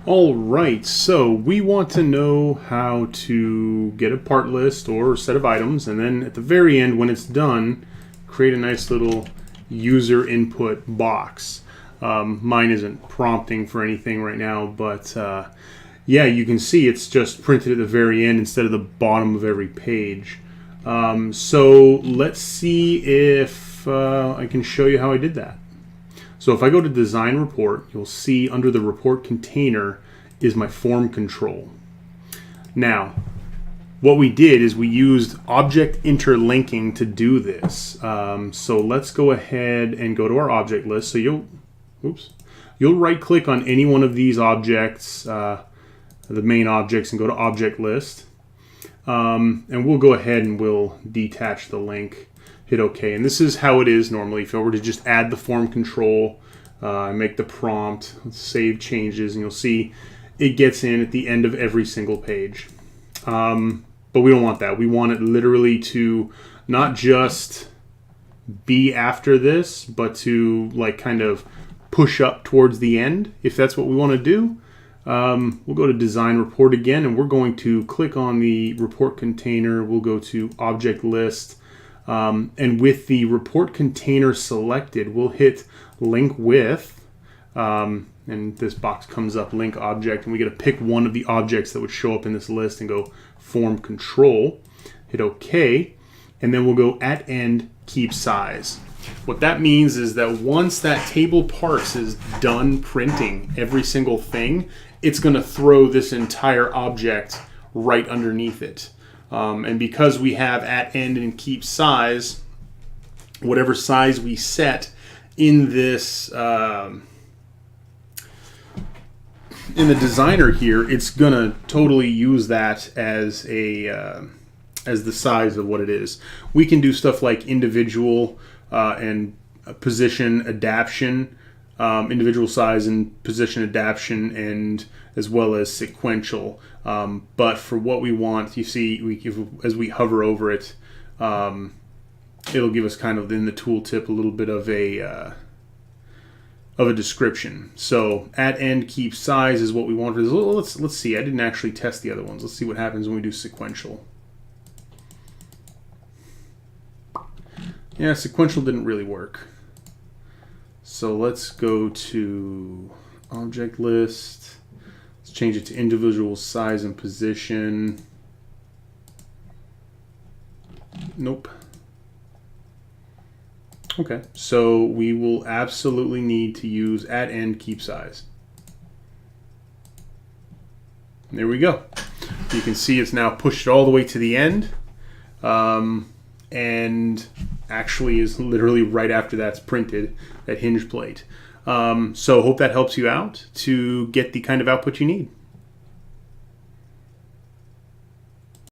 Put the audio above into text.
All right, so we want to know how to get a part list or set of items, and then at the very end, when it's done, create a nice little user input box. Mine isn't prompting for anything right now, but yeah, you can see it's just printed at the very end instead of the bottom of every page. So let's see if I can show you how I did that. So if I go to Design Report, you'll see under the report container is my form control. Now, what we did is we used object interlinking to do this. So let's go ahead and go to our object list. So you'll right click on any one of these objects, the main objects, and go to Object List. And we'll go ahead and we'll detach the link. Hit OK, and this is how it is normally. If I were to just add the form control, make the prompt, save changes, and you'll see it gets in at the end of every single page. But we don't want that. We want it literally to not just be after this, but to like kind of push up towards the end, if that's what we want to do. We'll go to Design Report again, and we're going to click on the report container. We'll go to Object List. And with the report container selected, we'll hit link with, and this box comes up, link object, and we get to pick one of the objects that would show up in this list and go form control. Hit OK, and then we'll go at end keep size. What that means is that once that table parse is done printing every single thing, it's going to throw this entire object right underneath it. And because we have at end and keep size, whatever size we set in this in the designer here, it's gonna totally use that as a as the size of what it is. We can do stuff like individual and position adaptation, individual size and position adaptation, and as well as sequential. But for what we want, you see, as we hover over it, it'll give us kind of in the tooltip a little bit of a description. So at end keep size is what we want for this. Let's see. I didn't actually test the other ones. Let's see what happens when we do sequential. Yeah, sequential didn't really work. So let's go to Object List. Let's change it to individual size and position. Nope. Okay, so we will absolutely need to use at end keep size. There we go. You can see it's now pushed all the way to the end, and actually is literally right after that's printed, that hinge plate. So hope that helps you out to get the kind of output you need.